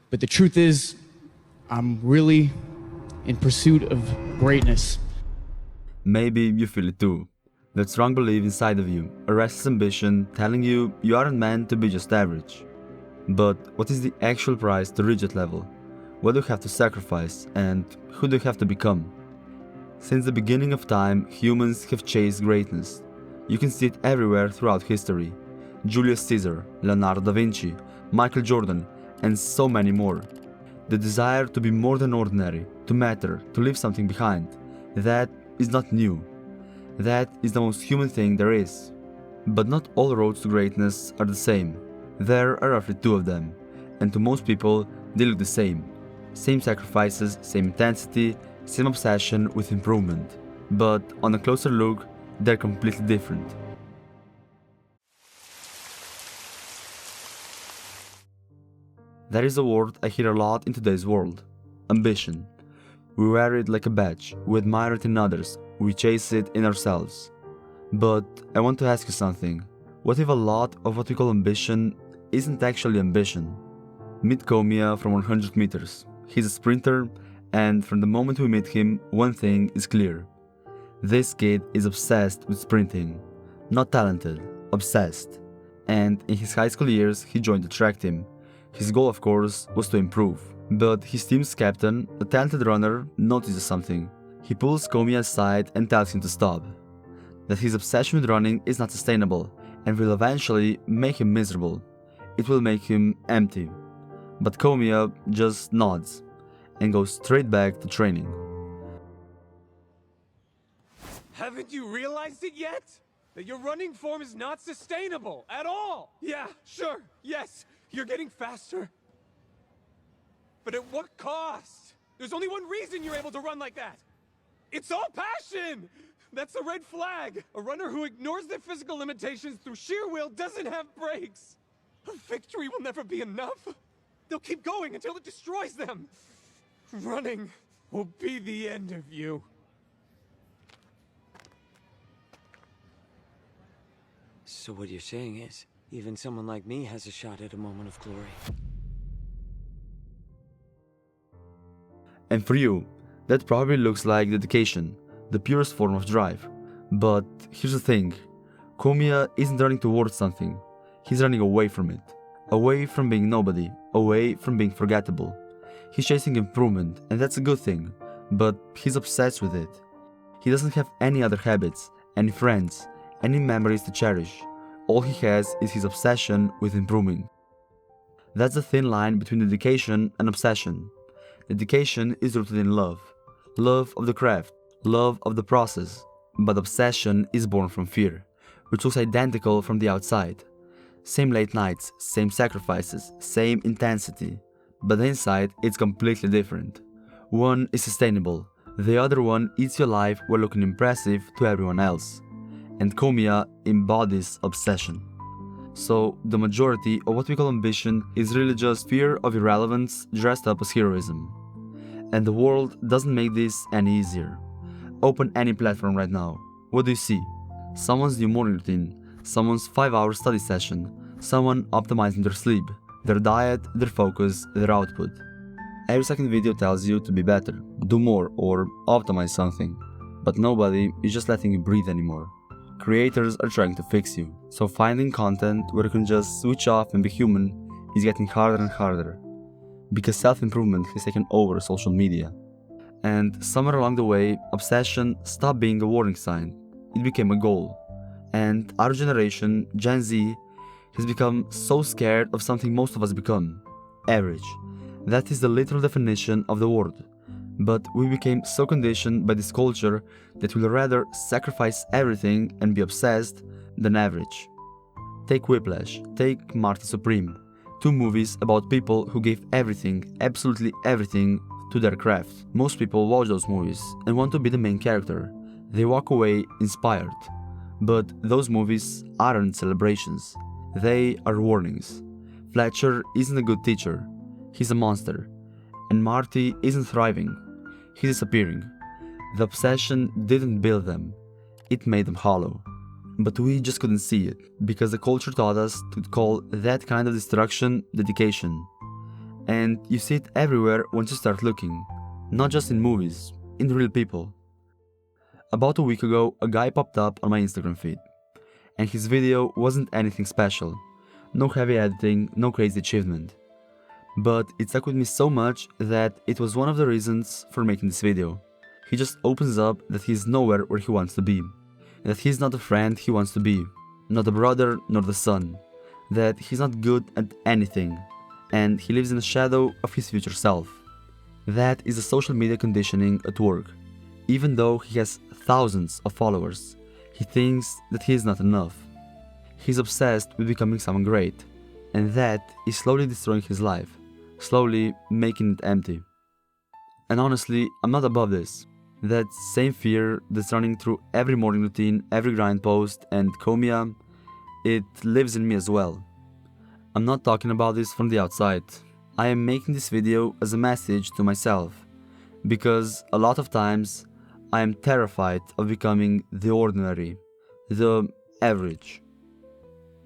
But the truth is, I'm really in pursuit of greatness. Maybe you feel it too. That strong belief inside of you, a restless ambition telling you you aren't meant to be just average. But what is the actual price to reach that level? What do you have to sacrifice, and who do you have to become? Since the beginning of time, humans have chased greatness. You can see it everywhere throughout history. Julius Caesar, Leonardo da Vinci, Michael Jordan, and so many more. The desire to be more than ordinary, to matter, to leave something behind, that is not new. That is the most human thing there is. But not all roads to greatness are the same. There are roughly two of them, and to most people, they look the same. Same sacrifices, same intensity, same obsession with improvement. But on a closer look, they're completely different. There is a word I hear a lot in today's world: ambition. We wear it like a badge, we admire it in others, we chase it in ourselves. But I want to ask you something. What if a lot of what we call ambition isn't actually ambition? Meet Komiya from 100 meters. He's a sprinter, and from the moment we meet him, one thing is clear. This kid is obsessed with sprinting. Not talented, obsessed. And in his high school years, he joined the track team. His goal, of course, was to improve. But his team's captain, a talented runner, notices something. He pulls Komiya aside and tells him to stop. That his obsession with running is not sustainable and will eventually make him miserable. It will make him empty. But Komiya just nods and goes straight back to training. Haven't you realized it yet? That your running form is not sustainable at all! Yeah, sure, yes, you're getting faster. But at what cost? There's only one reason you're able to run like that. It's all passion! That's a red flag. A runner who ignores their physical limitations through sheer will doesn't have brakes. A victory will never be enough. They'll keep going until it destroys them. Running will be the end of you. So what you're saying is, even someone like me has a shot at a moment of glory. And for you, that probably looks like dedication, the purest form of drive. But here's the thing, Komiya isn't running towards something, he's running away from it. Away from being nobody, away from being forgettable. He's chasing improvement, and that's a good thing, but he's obsessed with it. He doesn't have any other habits, any friends, any memories to cherish. All he has is his obsession with improving. That's the thin line between dedication and obsession. Dedication is rooted in love. Love of the craft, love of the process. But obsession is born from fear, which looks identical from the outside. Same late nights, same sacrifices, same intensity. But inside, it's completely different. One is sustainable, the other one eats your life while looking impressive to everyone else. And Komiya embodies obsession. So, the majority of what we call ambition is really just fear of irrelevance dressed up as heroism. And the world doesn't make this any easier. Open any platform right now. What do you see? Someone's new morning routine, someone's 5-hour study session, someone optimizing their sleep, their diet, their focus, their output. Every second video tells you to be better, do more, or optimize something. But nobody is just letting you breathe anymore. Creators are trying to fix you, so finding content where you can just switch off and be human is getting harder and harder. Because self-improvement has taken over social media. And somewhere along the way, obsession stopped being a warning sign. It became a goal. And our generation, Gen Z, has become so scared of something most of us become: average. That is the literal definition of the word. But we became so conditioned by this culture that we'll rather sacrifice everything and be obsessed than average. Take Whiplash, take Marty Supreme, two movies about people who gave everything, absolutely everything, to their craft. Most people watch those movies and want to be the main character. They walk away inspired. But those movies aren't celebrations. They are warnings. Fletcher isn't a good teacher. He's a monster. And Marty isn't thriving. He's disappearing. The obsession didn't build them. It made them hollow. But we just couldn't see it, because the culture taught us to call that kind of destruction dedication. And you see it everywhere once you start looking, not just in movies, in real people. About a week ago, a guy popped up on my Instagram feed, and his video wasn't anything special, no heavy editing, no crazy achievement. But it stuck with me so much that it was one of the reasons for making this video. He just opens up that he's nowhere where he wants to be, that he's not the friend he wants to be, not the brother nor the son, that he's not good at anything, and he lives in the shadow of his future self. That is the social media conditioning at work. Even though he has thousands of followers, he thinks that he is not enough. He's obsessed with becoming someone great, and that is slowly destroying his life, slowly making it empty. And honestly, I'm not above this. That same fear that's running through every morning routine, every grind post, and Komiya, it lives in me as well. I'm not talking about this from the outside. I am making this video as a message to myself, because a lot of times I am terrified of becoming the ordinary, the average.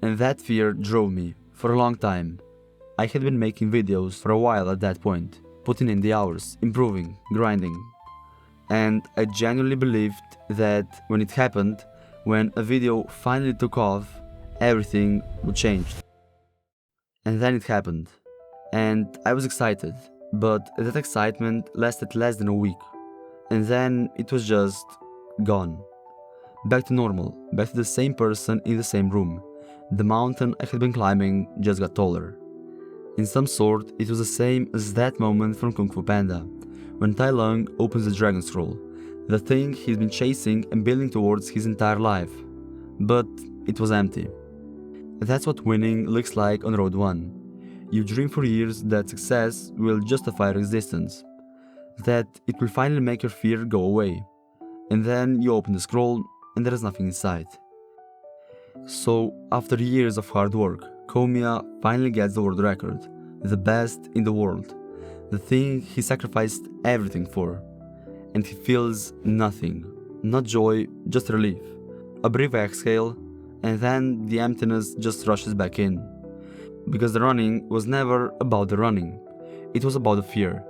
And that fear drove me for a long time. I had been making videos for a while at that point, putting in the hours, improving, grinding. And I genuinely believed that when it happened, when a video finally took off, everything would change. And then it happened. And I was excited, but that excitement lasted less than a week. And then it was just gone. Back to normal, back to the same person in the same room. The mountain I had been climbing just got taller. In some sort, it was the same as that moment from Kung Fu Panda, when Tai Lung opens the Dragon Scroll, the thing he's been chasing and building towards his entire life. But it was empty. That's what winning looks like on Road 1. You dream for years that success will justify your existence, that it will finally make your fear go away, and then you open the scroll and there is nothing inside. So, after years of hard work, Komiya finally gets the world record, the best in the world, the thing he sacrificed everything for, and he feels nothing, not joy, just relief, a brief exhale, and then the emptiness just rushes back in. Because the running was never about the running, it was about the fear,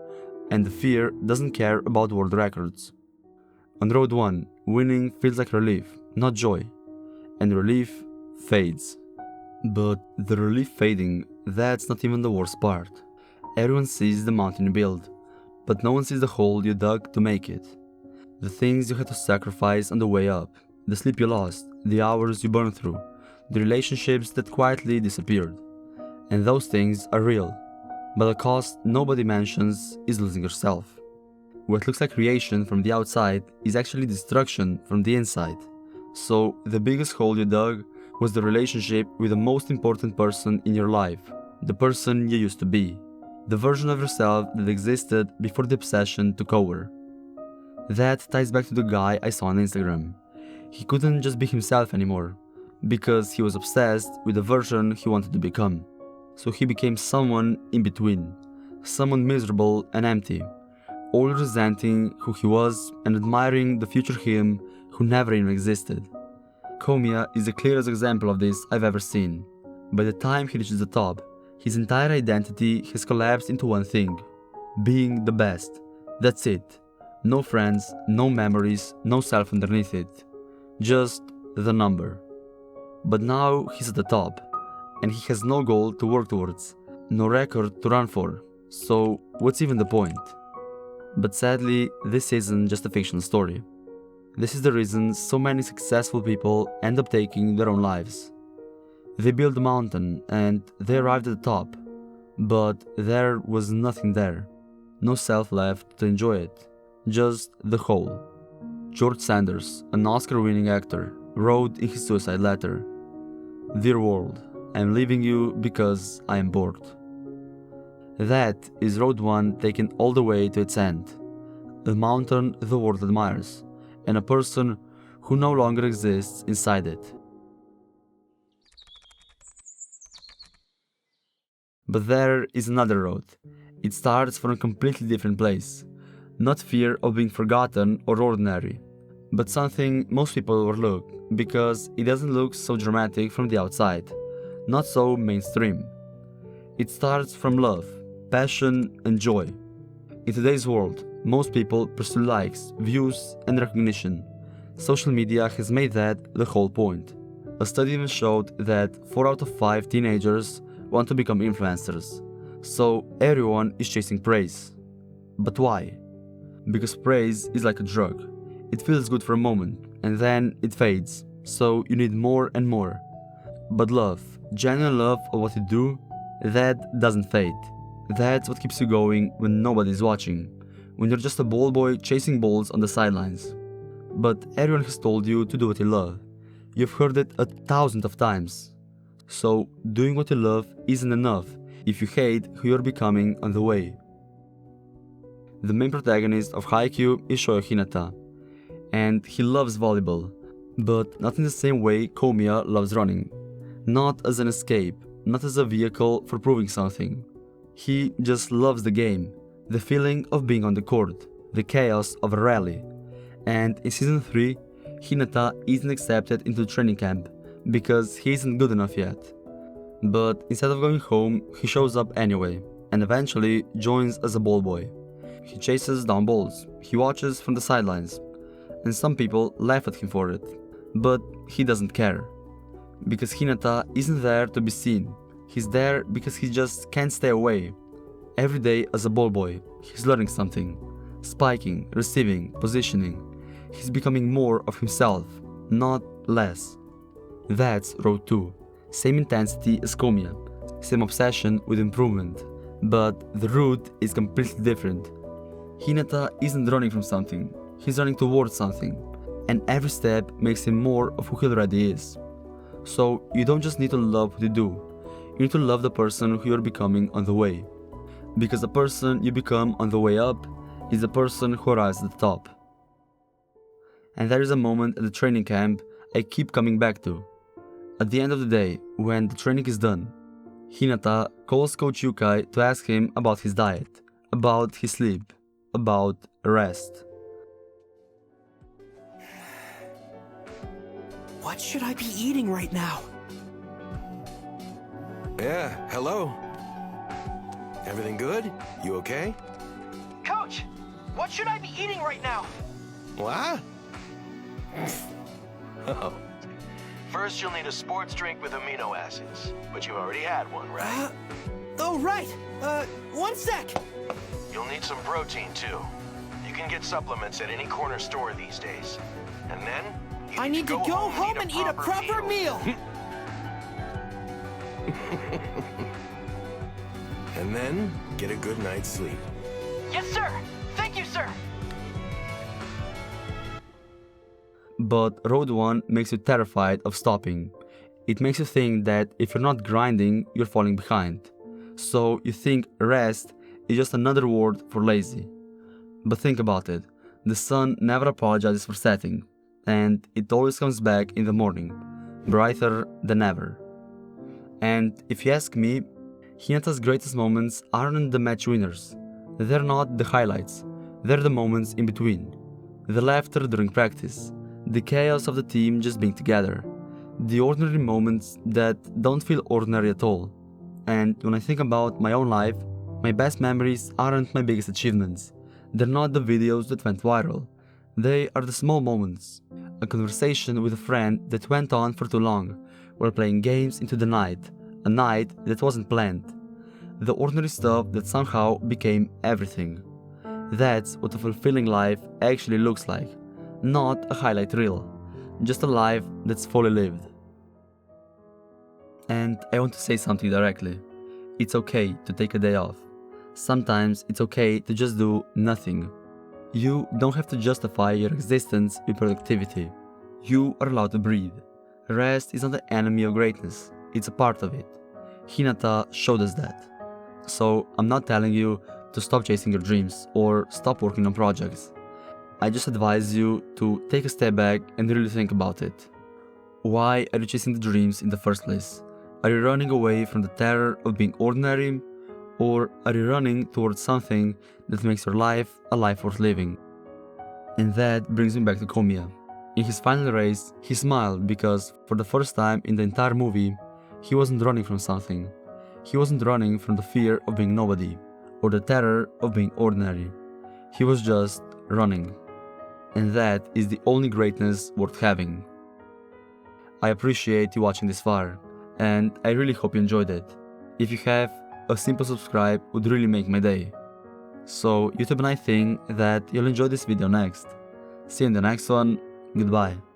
and the fear doesn't care about world records. On Road 1, winning feels like relief, not joy, and relief fades. But the relief fading, that's not even the worst part. Everyone sees the mountain you build, but no one sees the hole you dug to make it. The things you had to sacrifice on the way up, the sleep you lost, the hours you burned through, the relationships that quietly disappeared. And those things are real, but the cost nobody mentions is losing yourself. What looks like creation from the outside is actually destruction from the inside. So the biggest hole you dug was the relationship with the most important person in your life, the person you used to be, the version of yourself that existed before the obsession took over. That ties back to the guy I saw on Instagram. He couldn't just be himself anymore, because he was obsessed with the version he wanted to become. So he became someone in between, someone miserable and empty, all resenting who he was and admiring the future him who never even existed. Komiya is the clearest example of this I've ever seen. By the time he reaches the top, his entire identity has collapsed into one thing: being the best. That's it. No friends, no memories, no self underneath it. Just the number. But now he's at the top, and he has no goal to work towards, no record to run for, so what's even the point? But sadly, this isn't just a fictional story. This is the reason so many successful people end up taking their own lives. They built a mountain and they arrived at the top, but there was nothing there, no self left to enjoy it, just the hole. George Sanders, an Oscar-winning actor, wrote in his suicide letter, "Dear world, I'm leaving you because I am bored." That is Road 1 taken all the way to its end. A mountain the world admires, and a person who no longer exists inside it. But there is another road. It starts from a completely different place. Not fear of being forgotten or ordinary, but something most people overlook because it doesn't look so dramatic from the outside, not so mainstream. It starts from love, passion, and joy. In today's world, most people pursue likes, views, and recognition. Social media has made that the whole point. A study even showed that 4 out of 5 teenagers want to become influencers. So everyone is chasing praise. But why? Because praise is like a drug. It feels good for a moment, and then it fades, so you need more and more. But love, genuine love of what you do, that doesn't fade. That's what keeps you going when nobody's watching, when you're just a ball boy chasing balls on the sidelines. But everyone has told you to do what you love. You've heard it 1,000 of times. So doing what you love isn't enough if you hate who you're becoming on the way. The main protagonist of Haikyuu is Shoyo Hinata, and he loves volleyball, but not in the same way Komiya loves running. Not as an escape, not as a vehicle for proving something. He just loves the game, the feeling of being on the court, the chaos of a rally. And in season 3, Hinata isn't accepted into the training camp because he isn't good enough yet. But instead of going home, he shows up anyway, and eventually joins as a ball boy. He chases down balls, he watches from the sidelines, and some people laugh at him for it. But he doesn't care. Because Hinata isn't there to be seen, he's there because he just can't stay away. Every day as a ball boy, he's learning something. Spiking, receiving, positioning. He's becoming more of himself, not less. That's Road 2. Same intensity as Komiya, same obsession with improvement, but the route is completely different. Hinata isn't running from something, he's running towards something, and every step makes him more of who he already is. So you don't just need to love what you do, you need to love the person who you're becoming on the way. Because the person you become on the way up is the person who arrives at the top. And there is a moment at the training camp I keep coming back to. At the end of the day, when the training is done, Hinata calls Coach Yukai to ask him about his diet, about his sleep, about rest. What should I be eating right now? Yeah, hello. Everything good? You okay? Coach, what should I be eating right now? What? Oh. First, you'll need a sports drink with amino acids, but you've already had one, right? Oh, right. One sec. You'll need some protein, too. You can get supplements at any corner store these days. And then, I need to go home and eat a proper meal. And then, get a good night's sleep. Yes, sir. Thank you, sir. But Road 1 makes you terrified of stopping. It makes you think that if you're not grinding, you're falling behind. So you think rest is just another word for lazy. But think about it. The sun never apologizes for setting, and it always comes back in the morning, brighter than ever. And if you ask me, Hinata's greatest moments aren't the match winners. They're not the highlights. They're the moments in between. The laughter during practice. The chaos of the team just being together. The ordinary moments that don't feel ordinary at all. And when I think about my own life, my best memories aren't my biggest achievements. They're not the videos that went viral. They are the small moments. A conversation with a friend that went on for too long, while playing games into the night, a night that wasn't planned. The ordinary stuff that somehow became everything. That's what a fulfilling life actually looks like. Not a highlight reel, just a life that's fully lived. And I want to say something directly. It's okay to take a day off. Sometimes it's okay to just do nothing. You don't have to justify your existence with productivity. You are allowed to breathe. Rest is not the enemy of greatness, it's a part of it. Hinata showed us that. So I'm not telling you to stop chasing your dreams or stop working on projects. I just advise you to take a step back and really think about it. Why are you chasing the dreams in the first place? Are you running away from the terror of being ordinary? Or are you running towards something that makes your life a life worth living? And that brings me back to Komiya. In his final race, he smiled because for the first time in the entire movie, he wasn't running from something. He wasn't running from the fear of being nobody, or the terror of being ordinary. He was just running. And that is the only greatness worth having. I appreciate you watching this far, and I really hope you enjoyed it. If you have, a simple subscribe would really make my day. So YouTube and I think that you'll enjoy this video next. See you in the next one. Goodbye.